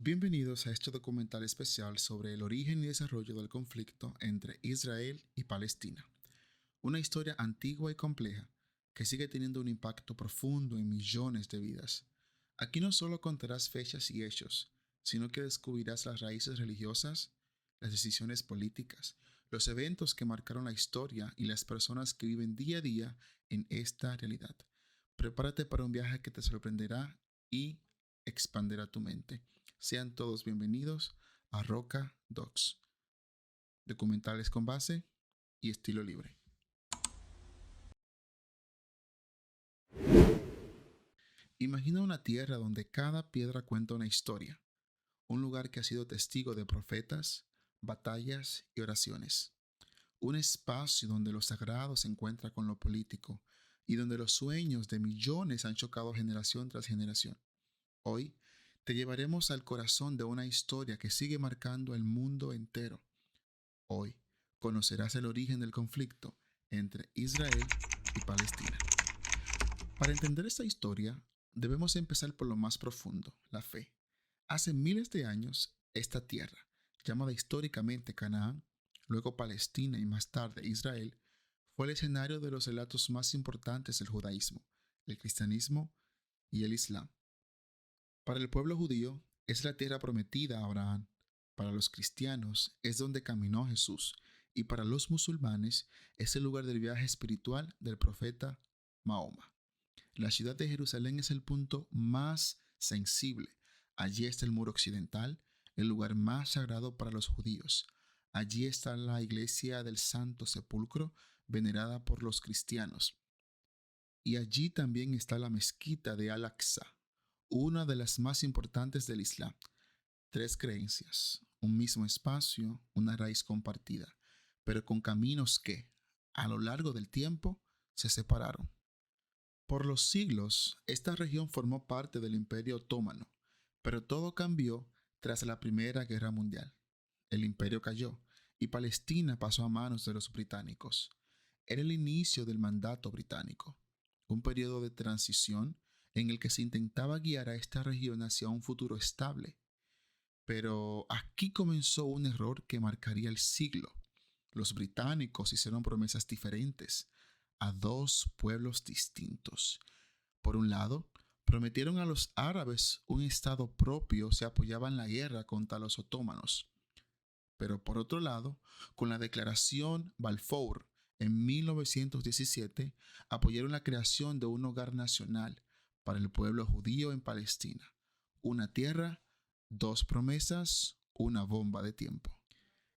Bienvenidos a este documental especial sobre el origen y desarrollo del conflicto entre Israel y Palestina. Una historia antigua y compleja que sigue teniendo un impacto profundo en millones de vidas. Aquí no solo contarás fechas y hechos, sino que descubrirás las raíces religiosas, las decisiones políticas, los eventos que marcaron la historia y las personas que viven día a día en esta realidad. Prepárate para un viaje que te sorprenderá y expanderá tu mente. Sean todos bienvenidos a Roca Docs, documentales con base y estilo libre. Imagina una tierra donde cada piedra cuenta una historia, un lugar que ha sido testigo de profetas, batallas y oraciones, un espacio donde lo sagrado se encuentra con lo político y donde los sueños de millones han chocado generación tras generación. Hoy te llevaremos al corazón de una historia que sigue marcando el mundo entero. Hoy conocerás el origen del conflicto entre Israel y Palestina. Para entender esta historia, debemos empezar por lo más profundo, la fe. Hace miles de años, esta tierra, llamada históricamente Canaán, luego Palestina y más tarde Israel, fue el escenario de los relatos más importantes del judaísmo, el cristianismo y el islam. Para el pueblo judío, es la tierra prometida a Abraham. Para los cristianos, es donde caminó Jesús. Y para los musulmanes, es el lugar del viaje espiritual del profeta Mahoma. La ciudad de Jerusalén es el punto más sensible. Allí está el muro occidental, el lugar más sagrado para los judíos. Allí está la iglesia del Santo Sepulcro, venerada por los cristianos. Y allí también está la mezquita de Al-Aqsa, una de las más importantes del Islam. Tres creencias, un mismo espacio, una raíz compartida, pero con caminos que, a lo largo del tiempo, se separaron. Por los siglos, esta región formó parte del Imperio Otomano, pero todo cambió tras la Primera Guerra Mundial. El imperio cayó y Palestina pasó a manos de los británicos. Era el inicio del mandato británico, un periodo de transición en el que se intentaba guiar a esta región hacia un futuro estable. Pero aquí comenzó un error que marcaría el siglo. Los británicos hicieron promesas diferentes a dos pueblos distintos. Por un lado, prometieron a los árabes un estado propio si apoyaban la guerra contra los otomanos. Pero por otro lado, con la declaración Balfour en 1917, apoyaron la creación de un hogar nacional para el pueblo judío en Palestina. Una tierra, dos promesas, una bomba de tiempo.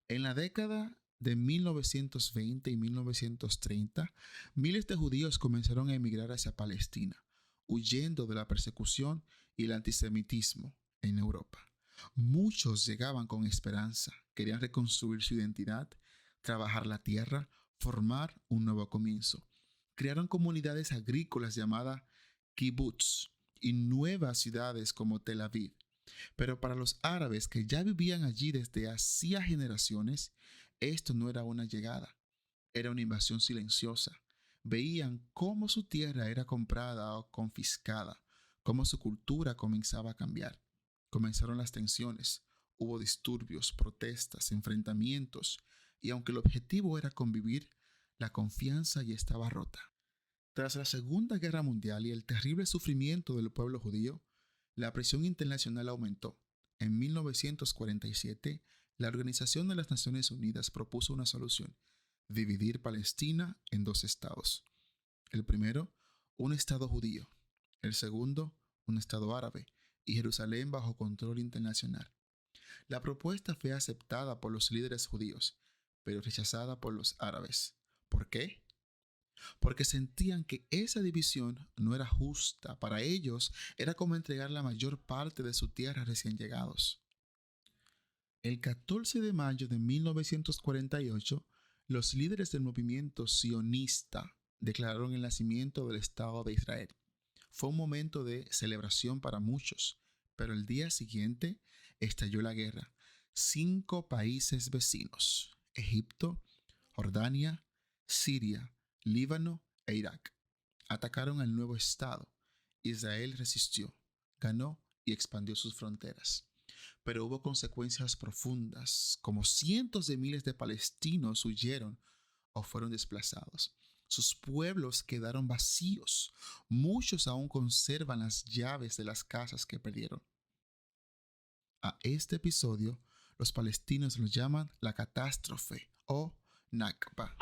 En la década de 1920 y 1930, miles de judíos comenzaron a emigrar hacia Palestina, huyendo de la persecución y el antisemitismo en Europa. Muchos llegaban con esperanza, querían reconstruir su identidad, trabajar la tierra, formar un nuevo comienzo. Crearon comunidades agrícolas llamadas kibbutz y nuevas ciudades como Tel Aviv. Pero para los árabes que ya vivían allí desde hacía generaciones, esto no era una llegada, era una invasión silenciosa. Veían cómo su tierra era comprada o confiscada, cómo su cultura comenzaba a cambiar. Comenzaron las tensiones, hubo disturbios, protestas, enfrentamientos, y aunque el objetivo era convivir, la confianza ya estaba rota. Tras la Segunda Guerra Mundial y el terrible sufrimiento del pueblo judío, la presión internacional aumentó. En 1947, la Organización de las Naciones Unidas propuso una solución: dividir Palestina en dos estados. El primero, un estado judío. El segundo, un estado árabe, y Jerusalén bajo control internacional. La propuesta fue aceptada por los líderes judíos, pero rechazada por los árabes. ¿Por qué? Porque sentían que esa división no era justa. Para ellos era como entregar la mayor parte de su tierra a recién llegados. El 14 de mayo de 1948, los líderes del movimiento sionista declararon el nacimiento del Estado de Israel. Fue un momento de celebración para muchos, pero el día siguiente estalló la guerra. 5 países vecinos, Egipto, Jordania, Siria, Líbano e Irak, atacaron al nuevo Estado. Israel resistió, ganó y expandió sus fronteras. pero hubo consecuencias profundas, como cientos de miles de palestinos huyeron o fueron desplazados. Sus pueblos quedaron vacíos. Muchos aún conservan las llaves de las casas que perdieron. A este episodio, los palestinos lo llaman la catástrofe o Nakba.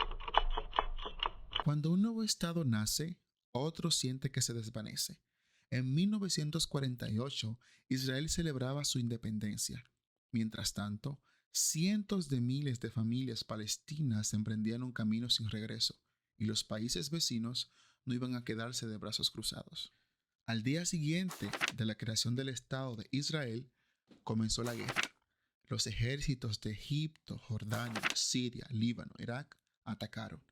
Cuando un nuevo estado nace, otro siente que se desvanece. En 1948, Israel celebraba su independencia. Mientras tanto, cientos de miles de familias palestinas emprendían un camino sin regreso, y los países vecinos no iban a quedarse de brazos cruzados. Al día siguiente de la creación del Estado de Israel, comenzó la guerra. Los ejércitos de Egipto, Jordania, Siria, Líbano, Irak atacaron.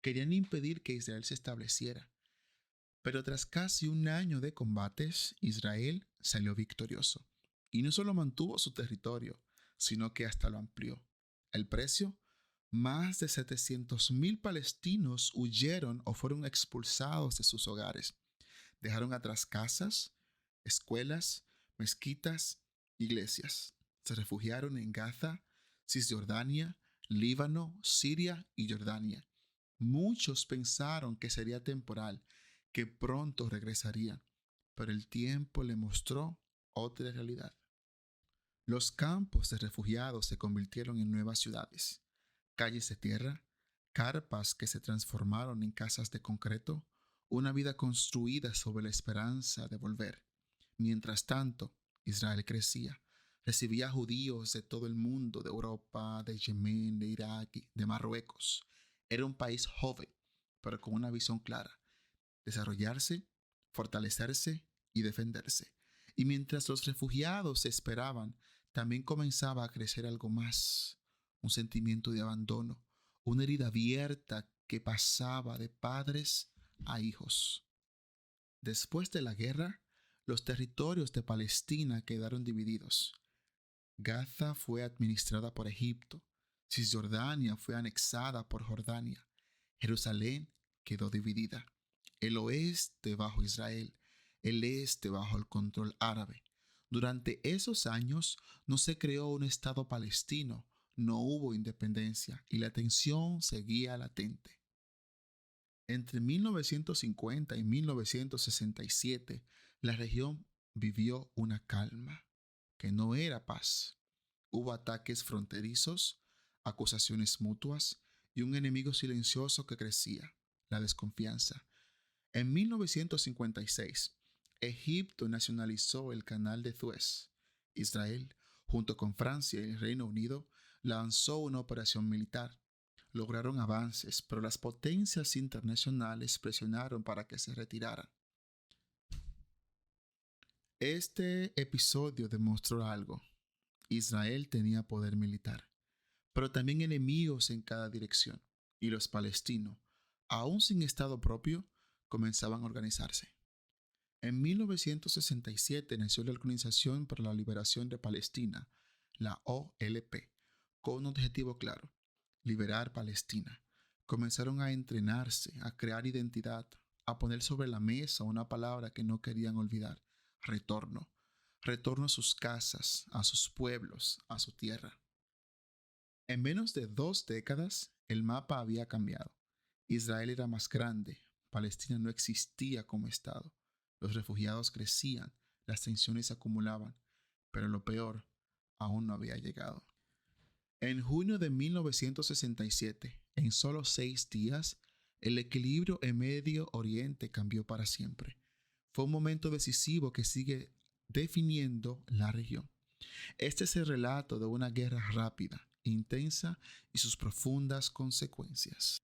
Querían impedir que Israel se estableciera. Pero tras casi un año de combates, Israel salió victorioso. Y no solo mantuvo su territorio, sino que hasta lo amplió. El precio: más de 700,000 palestinos huyeron o fueron expulsados de sus hogares. Dejaron atrás casas, escuelas, mezquitas, iglesias. Se refugiaron en Gaza, Cisjordania, Líbano, Siria y Jordania. Muchos pensaron que sería temporal, que pronto regresarían, pero el tiempo le mostró otra realidad. Los campos de refugiados se convirtieron en nuevas ciudades, calles de tierra, carpas que se transformaron en casas de concreto, una vida construida sobre la esperanza de volver. Mientras tanto, Israel crecía. Recibía judíos de todo el mundo, de Europa, de Yemen, de Irak, de Marruecos. Era un país joven, pero con una visión clara: desarrollarse, fortalecerse y defenderse. Y mientras los refugiados esperaban, también comenzaba a crecer algo más: un sentimiento de abandono, una herida abierta que pasaba de padres a hijos. Después de la guerra, los territorios de Palestina quedaron divididos. Gaza fue administrada por Egipto, Cisjordania fue anexada por Jordania, Jerusalén quedó dividida, el oeste bajo Israel, el este bajo el control árabe. Durante esos años no se creó un Estado palestino, no hubo independencia y la tensión seguía latente. Entre 1950 y 1967, la región vivió una calma, que no era paz. Hubo ataques fronterizos, acusaciones mutuas y un enemigo silencioso que crecía: la desconfianza. En 1956, Egipto nacionalizó el Canal de Suez. Israel, junto con Francia y el Reino Unido, lanzó una operación militar. Lograron avances, pero las potencias internacionales presionaron para que se retiraran. Este episodio demostró algo: Israel tenía poder militar, pero también enemigos en cada dirección, y los palestinos, aún sin estado propio, comenzaban a organizarse. En 1967 nació la Organización para la Liberación de Palestina, la OLP, con un objetivo claro: liberar Palestina. Comenzaron a entrenarse, a crear identidad, a poner sobre la mesa una palabra que no querían olvidar: retorno. Retorno a sus casas, a sus pueblos, a su tierra. En menos de 2 décadas, el mapa había cambiado. Israel era más grande, Palestina no existía como Estado. Los refugiados crecían, las tensiones se acumulaban, pero lo peor aún no había llegado. En junio de 1967, en solo 6 días, el equilibrio en Medio Oriente cambió para siempre. Fue un momento decisivo que sigue definiendo la región. Este es el relato de una guerra rápida, intensa y sus profundas consecuencias.